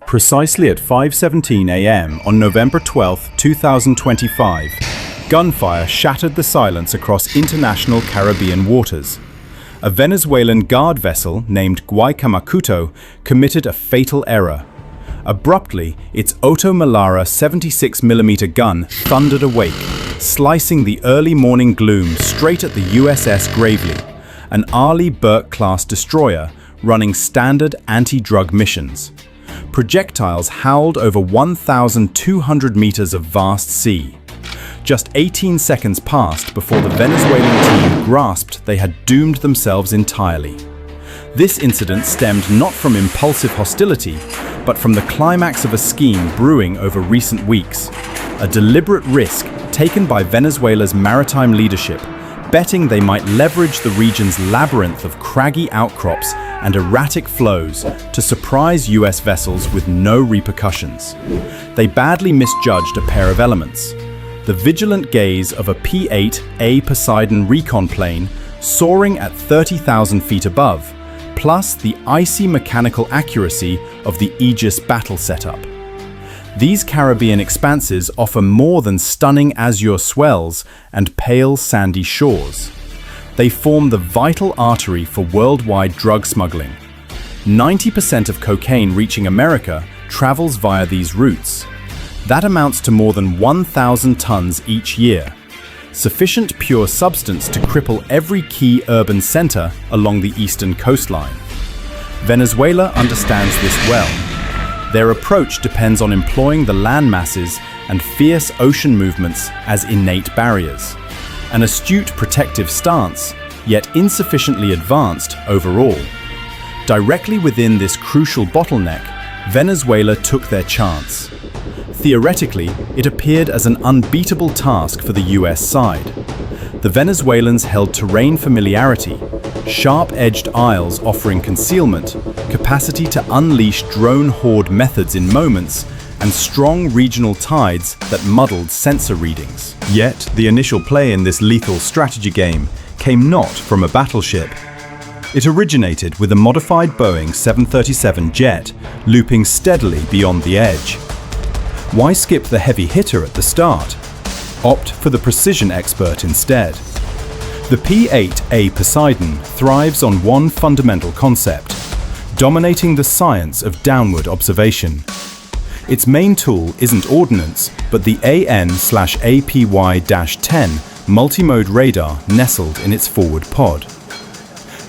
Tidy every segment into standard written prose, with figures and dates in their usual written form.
Precisely at 5:17 a.m. on November 12, 2025, gunfire shattered the silence across international Caribbean waters. A Venezuelan guard vessel named Guaycamacuto committed a fatal error. Abruptly, its Otto Melara 76mm gun thundered awake, slicing the early morning gloom straight at the USS Gravely, an Arleigh Burke-class destroyer running standard anti-drug missions. Projectiles howled over 1,200 meters of vast sea. Just 18 seconds passed before the Venezuelan team grasped they had doomed themselves entirely. This incident stemmed not from impulsive hostility, but from the climax of a scheme brewing over recent weeks. A deliberate risk taken by Venezuela's maritime leadership, betting they might leverage the region's labyrinth of craggy outcrops and erratic flows to surprise US vessels with no repercussions. They badly misjudged a pair of elements: the vigilant gaze of a P-8A Poseidon recon plane soaring at 30,000 feet above, plus the icy mechanical accuracy of the Aegis battle setup. These Caribbean expanses offer more than stunning azure swells and pale sandy shores. They form the vital artery for worldwide drug smuggling. 90% of cocaine reaching America travels via these routes. That amounts to more than 1,000 tons each year, sufficient pure substance to cripple every key urban center along the eastern coastline. Venezuela understands this well. Their approach depends on employing the land masses and fierce ocean movements as innate barriers. An astute protective stance, yet insufficiently advanced overall. Directly within this crucial bottleneck, Venezuela took their chance. Theoretically, it appeared as an unbeatable task for the US side. The Venezuelans held terrain familiarity, sharp-edged isles offering concealment, capacity to unleash drone horde methods in moments, and strong regional tides that muddled sensor readings. Yet, the initial play in this lethal strategy game came not from a battleship. It originated with a modified Boeing 737 jet looping steadily beyond the edge. Why skip the heavy hitter at the start? Opt for the precision expert instead. The P-8A Poseidon thrives on one fundamental concept: dominating the science of downward observation. Its main tool isn't ordnance, but the AN/APY-10 multimode radar nestled in its forward pod.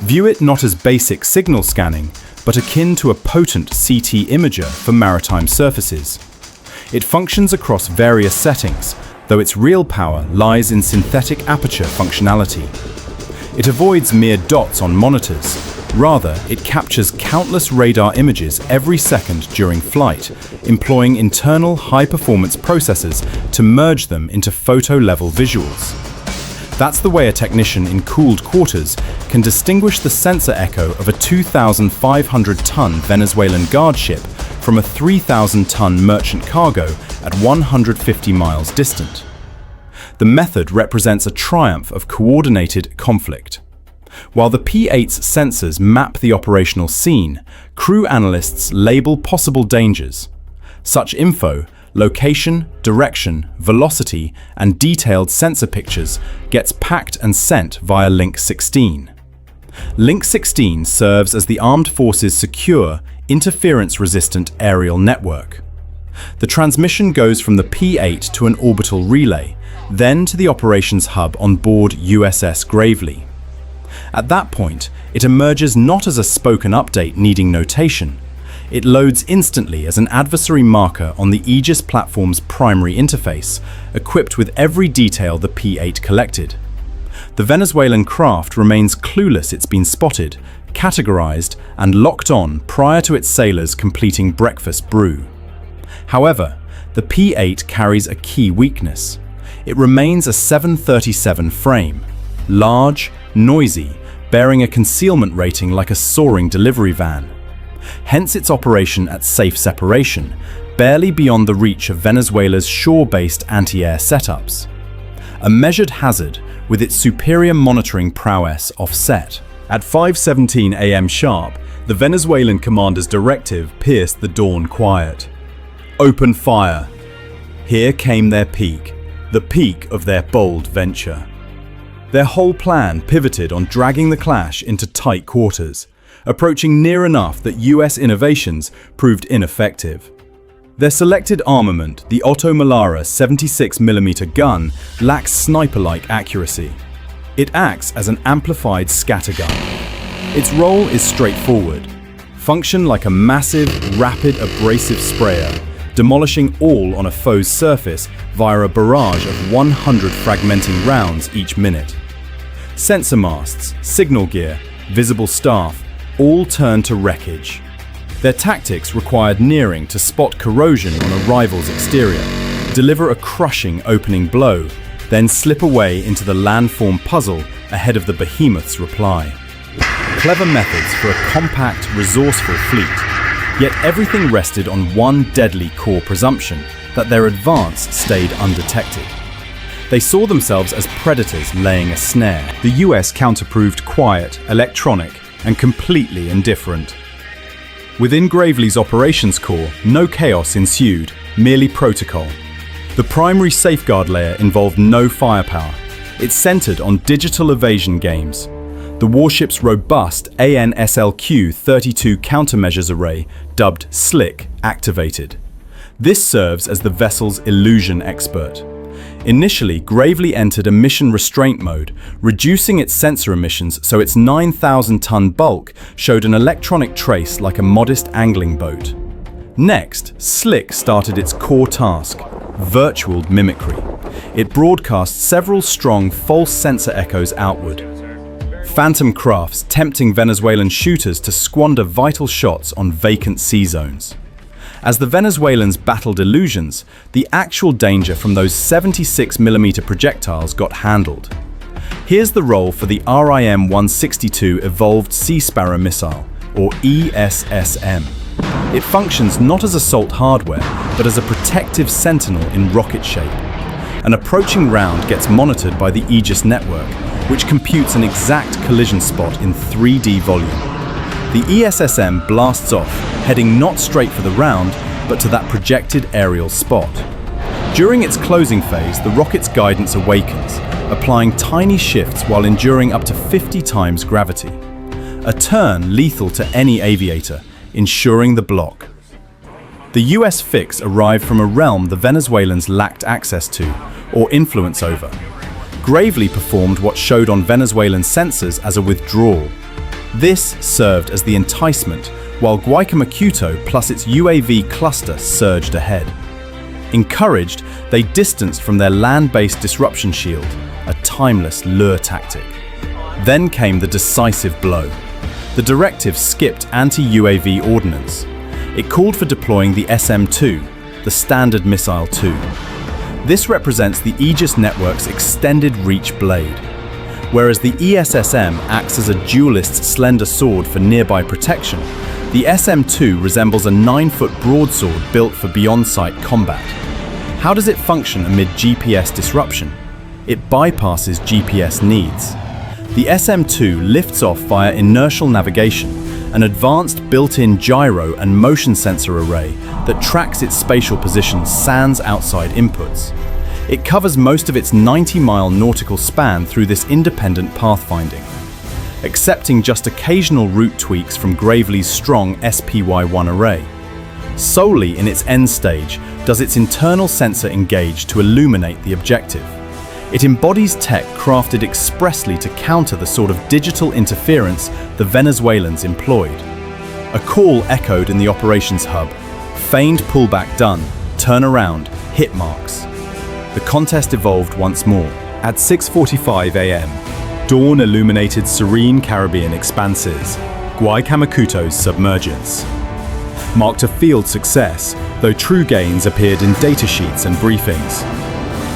View it not as basic signal scanning, but akin to a potent CT imager for maritime surfaces. It functions across various settings, though its real power lies in synthetic aperture functionality. It avoids mere dots on monitors. Rather, it captures countless radar images every second during flight, employing internal high-performance processors to merge them into photo-level visuals. That's the way a technician in cooled quarters can distinguish the sensor echo of a 2,500-ton Venezuelan guard ship from a 3,000-ton merchant cargo at 150 miles distant. The method represents a triumph of coordinated conflict. While the P-8's sensors map the operational scene, crew analysts label possible dangers. Such info, location, direction, velocity, and detailed sensor pictures gets packed and sent via Link 16. Link 16 serves as the armed forces' secure, interference-resistant aerial network. The transmission goes from the P-8 to an orbital relay, then to the operations hub on board USS Gravely. At that point, it emerges not as a spoken update needing notation. It loads instantly as an adversary marker on the Aegis platform's primary interface, equipped with every detail the P-8 collected. The Venezuelan craft remains clueless it's been spotted, categorized, and locked on prior to its sailors completing breakfast brew. However, the P-8 carries a key weakness. It remains a 737 frame, large, noisy, bearing a concealment rating like a soaring delivery van. Hence its operation at safe separation, barely beyond the reach of Venezuela's shore-based anti-air setups. A measured hazard with its superior monitoring prowess offset. At 5:17 a.m. sharp, The Venezuelan commander's directive pierced the dawn quiet. Open fire. Here came their peak, the peak of their bold venture. Their whole plan pivoted on dragging the clash into tight quarters, approaching near enough that US innovations proved ineffective. Their selected armament, the Otto Melara 76mm gun, lacks sniper-like accuracy. It acts as an amplified scattergun. Its role is straightforward. Function like a massive, rapid, abrasive sprayer, demolishing all on a foe's surface via a barrage of 100 fragmenting rounds each minute. Sensor masts, signal gear, visible staff, all turn to wreckage. Their tactics required nearing to spot corrosion on a rival's exterior, deliver a crushing opening blow, then slip away into the landform puzzle ahead of the behemoth's reply. Clever methods for a compact, resourceful fleet, yet everything rested on one deadly core presumption, that their advance stayed undetected. They saw themselves as predators laying a snare. The US counter-proved quiet, electronic, and completely indifferent. Within Gravely's operations core, no chaos ensued, merely protocol. The primary safeguard layer involved no firepower. It centered on digital evasion games. The warship's robust ANSLQ-32 countermeasures array, dubbed SLIC, activated. This serves as the vessel's illusion expert. Initially, Gravely entered a mission restraint mode, reducing its sensor emissions so its 9,000-ton bulk showed an electronic trace like a modest angling boat. Next, SLIC started its core task, virtual mimicry. It broadcast several strong false sensor echoes outward. Phantom crafts tempting Venezuelan shooters to squander vital shots on vacant sea zones. As the Venezuelans battled illusions, the actual danger from those 76mm projectiles got handled. Here's the role for the RIM-162 Evolved Sea Sparrow Missile, or ESSM. It functions not as assault hardware, but as a protective sentinel in rocket shape. An approaching round gets monitored by the Aegis network, which computes an exact collision spot in 3D volume. The ESSM blasts off, heading not straight for the round, but to that projected aerial spot. During its closing phase, the rocket's guidance awakens, applying tiny shifts while enduring up to 50 times gravity. A turn lethal to any aviator, ensuring the block. The US fix arrived from a realm the Venezuelans lacked access to, or influence over. Gravely performed what showed on Venezuelan sensors as a withdrawal. This served as the enticement, while Guaycamacuto plus its UAV cluster surged ahead. Encouraged, they distanced from their land-based disruption shield, a timeless lure tactic. Then came the decisive blow. The directive skipped anti-UAV ordnance. It called for deploying the SM-2, the Standard Missile 2. This represents the Aegis network's extended reach blade. Whereas the ESSM acts as a duelist's slender sword for nearby protection, the SM-2 resembles a 9-foot broadsword built for beyond-sight combat. How does it function amid GPS disruption? It bypasses GPS needs. The SM-2 lifts off via inertial navigation, an advanced built-in gyro and motion sensor array that tracks its spatial position sans outside inputs. It covers most of its 90-mile nautical span through this independent pathfinding, accepting just occasional route tweaks from Gravely's strong SPY-1 array. Solely in its end stage does its internal sensor engage to illuminate the objective. It embodies tech crafted expressly to counter the sort of digital interference the Venezuelans employed. A call echoed in the operations hub. Feigned pullback done, turn around, hit marks. The contest evolved once more. At 6:45 a.m., dawn illuminated serene Caribbean expanses. Guaycamacuto's submergence marked a field success, though true gains appeared in datasheets and briefings.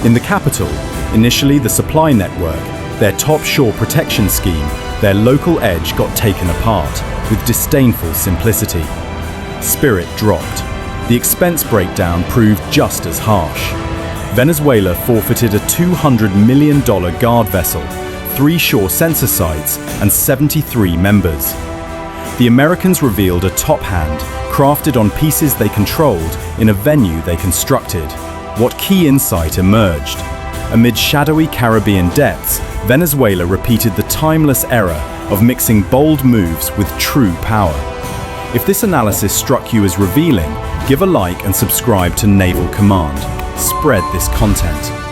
In the capital, initially the supply network, their top shore protection scheme, their local edge got taken apart with disdainful simplicity. Spirit dropped. The expense breakdown proved just as harsh. Venezuela forfeited a $200 million guard vessel, 3 shore sensor sites, and 73 members. The Americans revealed a top hand, crafted on pieces they controlled in a venue they constructed. What key insight emerged? Amid shadowy Caribbean depths, Venezuela repeated the timeless error of mixing bold moves with true power. If this analysis struck you as revealing, give a like and subscribe to Naval Command. Spread this content.